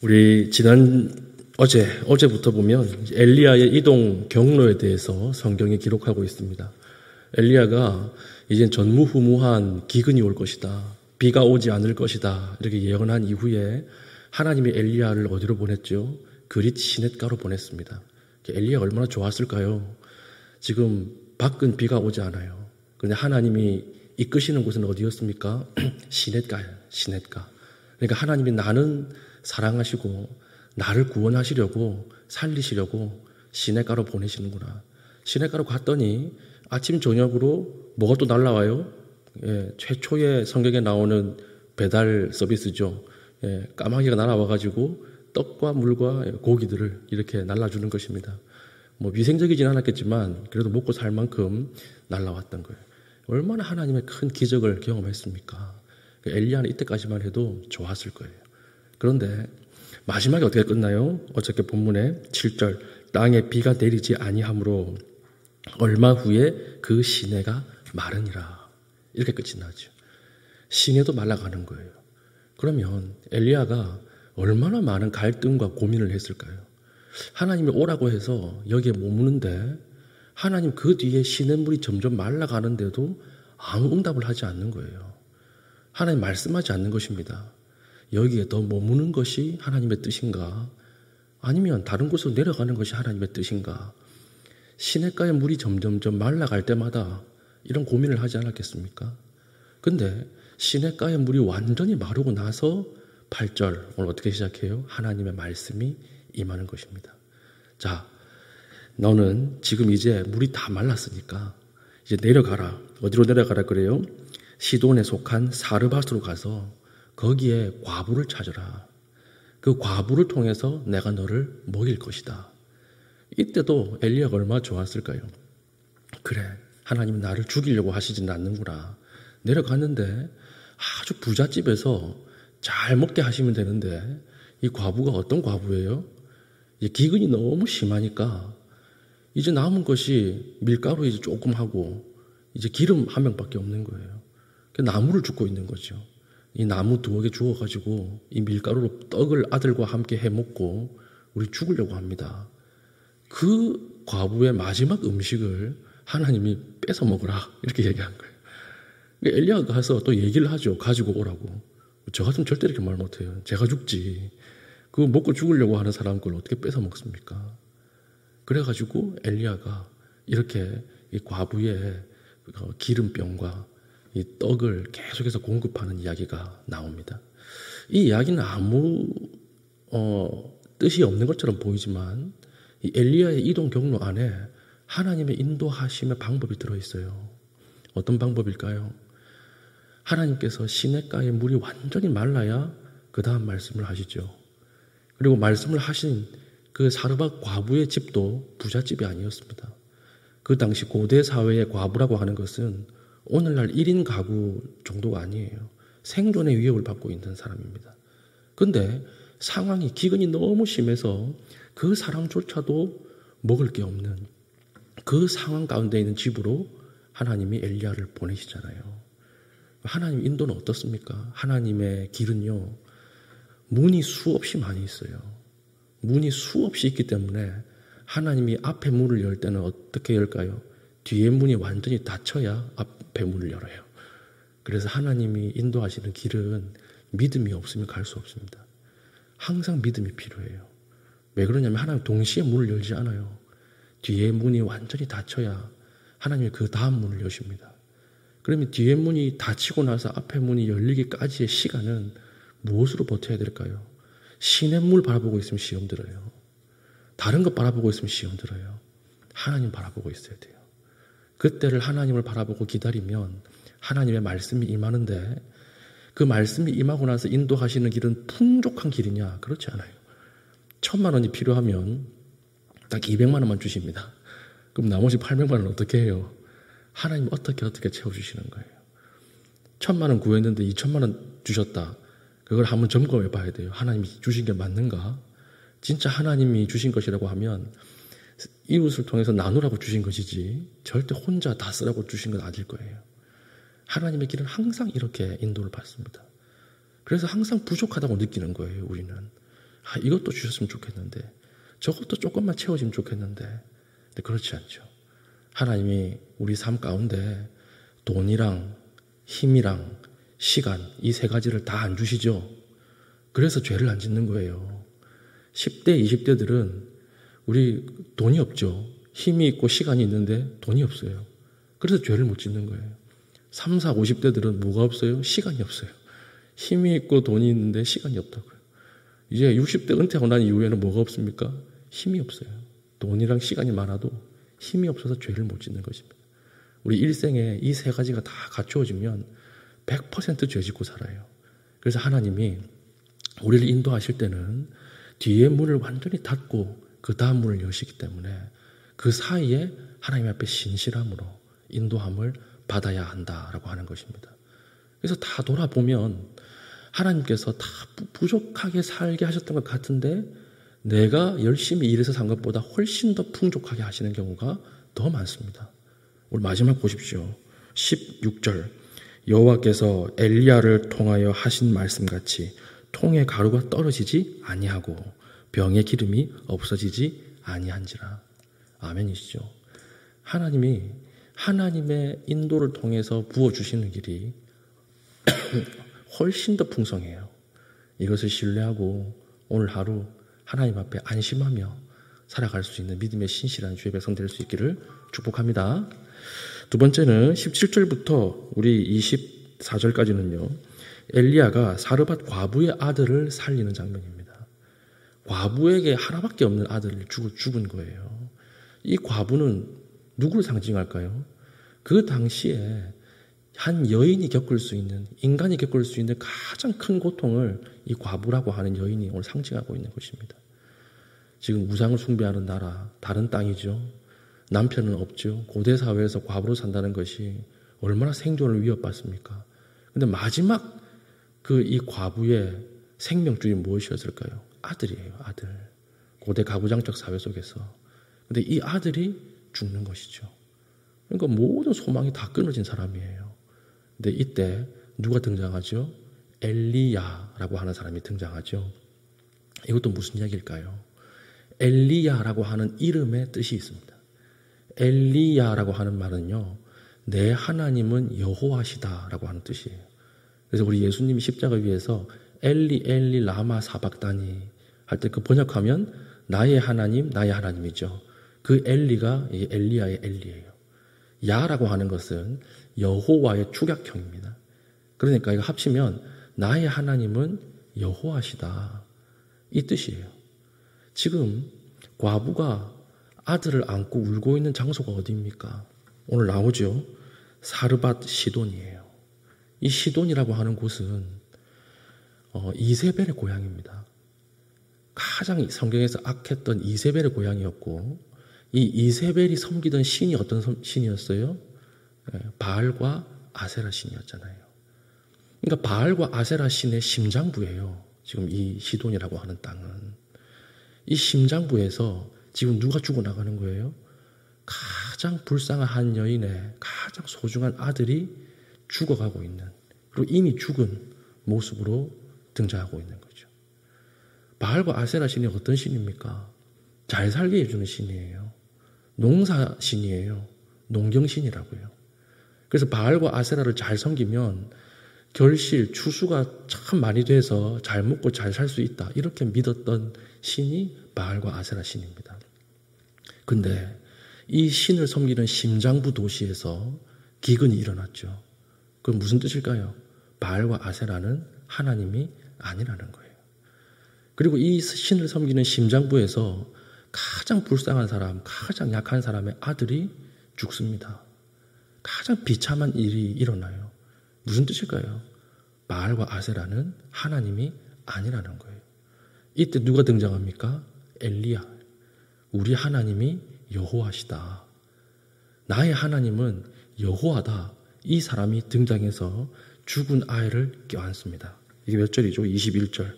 우리 어제부터 보면 엘리야의 이동 경로에 대해서 성경이 기록하고 있습니다. 엘리야가 이젠 전무후무한 기근이 올 것이다. 비가 오지 않을 것이다. 이렇게 예언한 이후에 하나님이 엘리야를 어디로 보냈죠? 그릿 시냇가로 보냈습니다. 엘리야가 얼마나 좋았을까요? 지금 밖은 비가 오지 않아요. 그런데 하나님이 이끄시는 곳은 어디였습니까? 시냇가예요. 시냇가. 그러니까 하나님이 나는 사랑하시고 나를 구원하시려고 살리시려고 시냇가로 보내시는구나. 시냇가로 갔더니 아침 저녁으로 뭐가 또 날라와요? 최초의 성경에 나오는 배달 서비스죠. 까마귀가 날아와가지고 떡과 물과 고기들을 이렇게 날라주는 것입니다. 뭐 위생적이진 않았겠지만 그래도 먹고 살 만큼 날라왔던 거예요. 얼마나 하나님의 큰 기적을 경험했습니까? 엘리야는 이때까지만 해도 좋았을 거예요. 그런데 마지막에 어떻게 끝나요? 어저께 본문에 7절 땅에 비가 내리지 아니하므로 얼마 후에 그 시내가 마르니라. 이렇게 끝이 나죠. 시내도 말라가는 거예요. 그러면 엘리야가 얼마나 많은 갈등과 고민을 했을까요? 하나님이 오라고 해서 여기에 머무는데 하나님 그 뒤에 시냇물이 점점 말라가는데도 아무 응답을 하지 않는 거예요. 하나님 말씀하지 않는 것입니다. 여기에 더 머무는 것이 하나님의 뜻인가? 아니면 다른 곳으로 내려가는 것이 하나님의 뜻인가? 시냇가의 물이 점점점 말라갈 때마다 이런 고민을 하지 않았겠습니까? 근데 시냇가의 물이 완전히 마르고 나서 8절 오늘 어떻게 시작해요? 하나님의 말씀이 임하는 것입니다. 자, 너는 지금 이제 물이 다 말랐으니까 이제 내려가라. 어디로 내려가라 그래요? 시돈에 속한 사르밧으로 가서 거기에 과부를 찾아라. 그 과부를 통해서 내가 너를 먹일 것이다. 이때도 엘리야가 얼마나 좋았을까요? 그래, 하나님은 나를 죽이려고 하시진 않는구나. 내려갔는데 아주 부잣집에서 잘 먹게 하시면 되는데 이 과부가 어떤 과부예요? 기근이 너무 심하니까 이제 남은 것이 밀가루 이제 조금 하고 이제 기름 한 병밖에 없는 거예요. 나무를 줍고 있는 거죠. 이 나무 두어 개 주워가지고 이 밀가루로 떡을 아들과 함께 해먹고 우리 죽으려고 합니다. 그 과부의 마지막 음식을 하나님이 뺏어 먹으라 이렇게 얘기한 거예요. 엘리야가 가서 또 얘기를 하죠. 가지고 오라고. 저 같으면 절대 이렇게 말 못해요. 제가 죽지. 그거 먹고 죽으려고 하는 사람 걸 어떻게 뺏어 먹습니까? 그래가지고 엘리야가 이렇게 이 과부의 기름병과 이 떡을 계속해서 공급하는 이야기가 나옵니다. 이 이야기는 아무 뜻이 없는 것처럼 보이지만 이 엘리야의 이동 경로 안에 하나님의 인도하심의 방법이 들어있어요. 어떤 방법일까요? 하나님께서 시냇가의 물이 완전히 말라야 그 다음 말씀을 하시죠. 그리고 말씀을 하신 그 사르밧 과부의 집도 부잣집이 아니었습니다. 그 당시 고대 사회의 과부라고 하는 것은 오늘날 1인 가구 정도가 아니에요. 생존의 위협을 받고 있는 사람입니다. 근데 상황이 기근이 너무 심해서 그 사람조차도 먹을 게 없는 그 상황 가운데 있는 집으로 하나님이 엘리야를 보내시잖아요. 하나님 인도는 어떻습니까? 하나님의 길은요, 문이 수없이 많이 있어요. 문이 수없이 있기 때문에 하나님이 앞에 문을 열 때는 어떻게 열까요? 뒤에 문이 완전히 닫혀야 앞에 문을 열어요. 그래서 하나님이 인도하시는 길은 믿음이 없으면 갈 수 없습니다. 항상 믿음이 필요해요. 왜 그러냐면 하나님 동시에 문을 열지 않아요. 뒤에 문이 완전히 닫혀야 하나님이 그 다음 문을 여십니다. 그러면 뒤에 문이 닫히고 나서 앞에 문이 열리기까지의 시간은 무엇으로 버텨야 될까요? 시냇물 바라보고 있으면 시험 들어요. 다른 것 바라보고 있으면 시험 들어요. 하나님 바라보고 있어야 돼요. 그때를 하나님을 바라보고 기다리면 하나님의 말씀이 임하는데 그 말씀이 임하고 나서 인도하시는 길은 풍족한 길이냐? 그렇지 않아요. 1,000만 원이 필요하면 딱 200만 원만 주십니다. 그럼 나머지 800만 원은 어떻게 해요? 하나님 어떻게 채워주시는 거예요. 1,000만 원 구했는데 2,000만 원 주셨다. 그걸 한번 점검해 봐야 돼요. 하나님이 주신 게 맞는가? 진짜 하나님이 주신 것이라고 하면 이웃을 통해서 나누라고 주신 것이지 절대 혼자 다 쓰라고 주신 건 아닐 거예요. 하나님의 길은 항상 이렇게 인도를 받습니다. 그래서 항상 부족하다고 느끼는 거예요. 우리는 이것도 주셨으면 좋겠는데, 저것도 조금만 채워지면 좋겠는데. 근데 그렇지 않죠. 하나님이 우리 삶 가운데 돈이랑 힘이랑 시간, 이 세 가지를 다 안 주시죠. 그래서 죄를 안 짓는 거예요. 10대, 20대들은 우리 돈이 없죠. 힘이 있고 시간이 있는데 돈이 없어요. 그래서 죄를 못 짓는 거예요. 3, 4, 50대들은 뭐가 없어요? 시간이 없어요. 힘이 있고 돈이 있는데 시간이 없다고요. 이제 60대 은퇴하고 난 이후에는 뭐가 없습니까? 힘이 없어요. 돈이랑 시간이 많아도 힘이 없어서 죄를 못 짓는 것입니다. 우리 일생에 이 세 가지가 다 갖추어지면 100% 죄 짓고 살아요. 그래서 하나님이 우리를 인도하실 때는 뒤에 문을 완전히 닫고 그 다음 문을 여시기 때문에 그 사이에 하나님 앞에 신실함으로 인도함을 받아야 한다라고 하는 것입니다. 그래서 다 돌아보면 하나님께서 다 부족하게 살게 하셨던 것 같은데 내가 열심히 일해서 산 것보다 훨씬 더 풍족하게 하시는 경우가 더 많습니다. 오늘 마지막 보십시오. 16절 여호와께서 엘리야를 통하여 하신 말씀같이 통에 가루가 떨어지지 아니하고 병에 기름이 없어지지 아니한지라. 아멘이시죠. 하나님이 하나님의 인도를 통해서 부어주시는 길이 훨씬 더 풍성해요. 이것을 신뢰하고 오늘 하루 하나님 앞에 안심하며 살아갈 수 있는 믿음의 신실한 주의 백성 될 수 있기를 축복합니다. 두 번째는 17절부터 우리 24절까지는요. 엘리야가 사르밧 과부의 아들을 살리는 장면입니다. 과부에게 하나밖에 없는 아들을 죽은 거예요. 이 과부는 누구를 상징할까요? 그 당시에 한 여인이 겪을 수 있는, 인간이 겪을 수 있는 가장 큰 고통을 이 과부라고 하는 여인이 오늘 상징하고 있는 것입니다. 지금 우상을 숭배하는 나라, 다른 땅이죠. 남편은 없죠. 고대 사회에서 과부로 산다는 것이 얼마나 생존을 위협받습니까? 근데 마지막 이 과부의 생명줄이 무엇이었을까요? 아들이에요, 아들. 고대 가부장적 사회 속에서. 근데 이 아들이 죽는 것이죠. 그러니까 모든 소망이 다 끊어진 사람이에요. 근데 이때 누가 등장하죠? 엘리야라고 하는 사람이 등장하죠. 이것도 무슨 이야기일까요? 엘리야라고 하는 이름의 뜻이 있습니다. 엘리야라고 하는 말은요, 내 하나님은 여호와시다라고 하는 뜻이에요. 그래서 우리 예수님이 십자가 위에서 엘리 엘리 라마 사박다니 할 때 그 번역하면 나의 하나님, 나의 하나님이죠. 그 엘리가 엘리야의 엘리예요. 야라고 하는 것은 여호와의 축약형입니다. 그러니까 이거 합치면 나의 하나님은 여호와시다. 이 뜻이에요. 지금 과부가 아들을 안고 울고 있는 장소가 어디입니까? 오늘 나오죠. 사르밧 시돈이에요. 이 시돈이라고 하는 곳은 이세벨의 고향입니다. 가장 성경에서 악했던 이세벨의 고향이었고 이 이세벨이 섬기던 신이 어떤 신이었어요? 바알과 아세라 신이었잖아요. 그러니까 바알과 아세라 신의 심장부예요. 지금 이 시돈이라고 하는 땅은. 이 심장부에서 지금 누가 죽어나가는 거예요? 가장 불쌍한 한 여인의 가장 소중한 아들이 죽어가고 있는, 그리고 이미 죽은 모습으로 등장하고 있는 거죠. 바알과 아세라 신이 어떤 신입니까? 잘 살게 해주는 신이에요. 농사 신이에요. 농경 신이라고요. 그래서 바알과 아세라를 잘 섬기면 결실, 추수가 참 많이 돼서 잘 먹고 잘 살 수 있다. 이렇게 믿었던 신이 바알과 아세라 신입니다. 근데 이 신을 섬기는 심장부 도시에서 기근이 일어났죠. 그건 무슨 뜻일까요? 바알과 아세라는 하나님이 아니라는 거예요. 그리고 이 신을 섬기는 심장부에서 가장 불쌍한 사람, 가장 약한 사람의 아들이 죽습니다. 가장 비참한 일이 일어나요. 무슨 뜻일까요? 바알과 아세라는 하나님이 아니라는 거예요. 이때 누가 등장합니까? 엘리야. 우리 하나님이 여호와시다. 나의 하나님은 여호와다. 이 사람이 등장해서 죽은 아이를 껴안습니다. 이게 몇 절이죠? 21절.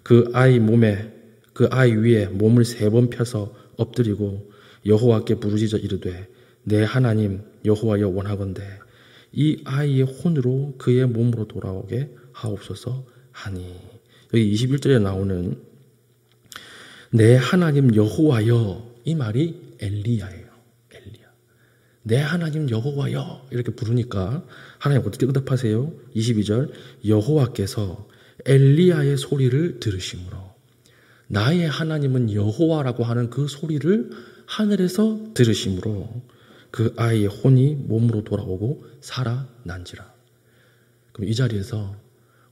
그 아이 위에 몸을 3번 펴서 엎드리고 여호와께 부르짖어 이르되 내 하나님 여호와여 원하건대 이 아이의 혼으로 그의 몸으로 돌아오게 하옵소서 하니. 여기 21절에 나오는 내 하나님 여호와여, 이 말이 엘리야예요. 엘리야. 내 하나님 여호와여 이렇게 부르니까 하나님 어떻게 응답하세요? 22절 여호와께서 엘리야의 소리를 들으심으로, 나의 하나님은 여호와라고 하는 그 소리를 하늘에서 들으심으로 그 아이의 혼이 몸으로 돌아오고 살아난지라. 그럼 이 자리에서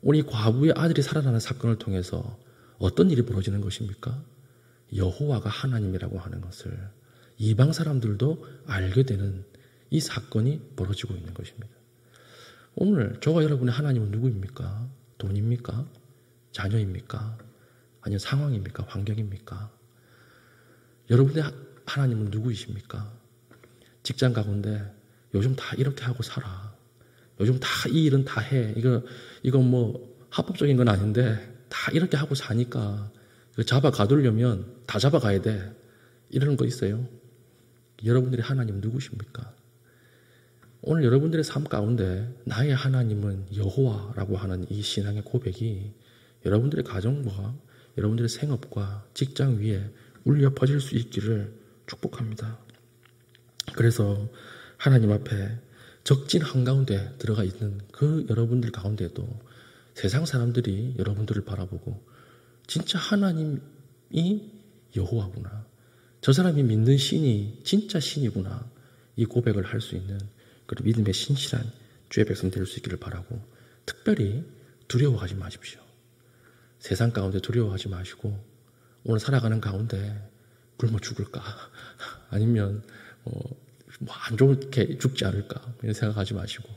우리 과부의 아들이 살아나는 사건을 통해서 어떤 일이 벌어지는 것입니까? 여호와가 하나님이라고 하는 것을 이방 사람들도 알게 되는 이 사건이 벌어지고 있는 것입니다. 오늘 저와 여러분의 하나님은 누구입니까? 돈입니까? 자녀입니까? 아니면 상황입니까? 환경입니까? 여러분의 하나님은 누구이십니까? 직장 가운데 요즘 다 이렇게 하고 살아. 요즘 다 이 일은 다 해. 이거 뭐 합법적인 건 아닌데 다 이렇게 하고 사니까 이거 잡아 가두려면 다 잡아가야 돼. 이러는 거 있어요. 여러분들의 하나님 누구십니까? 오늘 여러분들의 삶 가운데 나의 하나님은 여호와라고 하는 이 신앙의 고백이 여러분들의 가정과 여러분들의 생업과 직장 위에 울려 퍼질 수 있기를 축복합니다. 그래서 하나님 앞에 적진 한가운데 들어가 있는 그 여러분들 가운데도 세상 사람들이 여러분들을 바라보고 진짜 하나님이 여호와구나, 저 사람이 믿는 신이 진짜 신이구나, 이 고백을 할 수 있는 그런 믿음의 신실한 주의 백성 될 수 있기를 바라고, 특별히 두려워하지 마십시오. 세상 가운데 두려워하지 마시고 오늘 살아가는 가운데 굶어 죽을까 아니면 안 좋게 죽지 않을까 이런 생각하지 마시고,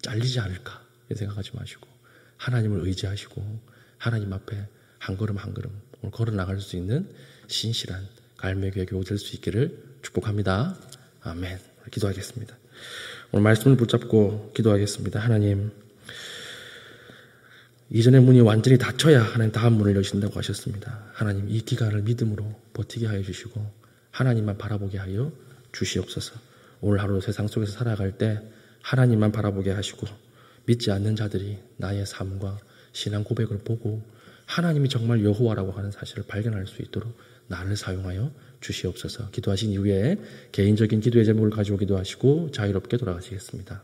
잘리지 않을까 이런 생각하지 마시고, 하나님을 의지하시고 하나님 앞에 한 걸음 한 걸음 오늘 걸어 나갈 수 있는 신실한 갈매기의 교우 될 수 있기를 축복합니다. 아멘. 기도하겠습니다. 오늘 말씀을 붙잡고 기도하겠습니다. 하나님, 이전의 문이 완전히 닫혀야 하나님 다음 문을 여신다고 하셨습니다. 하나님, 이 기간을 믿음으로 버티게 하여 주시고 하나님만 바라보게 하여 주시옵소서. 오늘 하루 세상 속에서 살아갈 때 하나님만 바라보게 하시고 믿지 않는 자들이 나의 삶과 신앙 고백을 보고 하나님이 정말 여호와라고 하는 사실을 발견할 수 있도록 나를 사용하여 주시옵소서. 기도하신 이후에 개인적인 기도의 제목을 가지고 기도하시고 자유롭게 돌아가시겠습니다.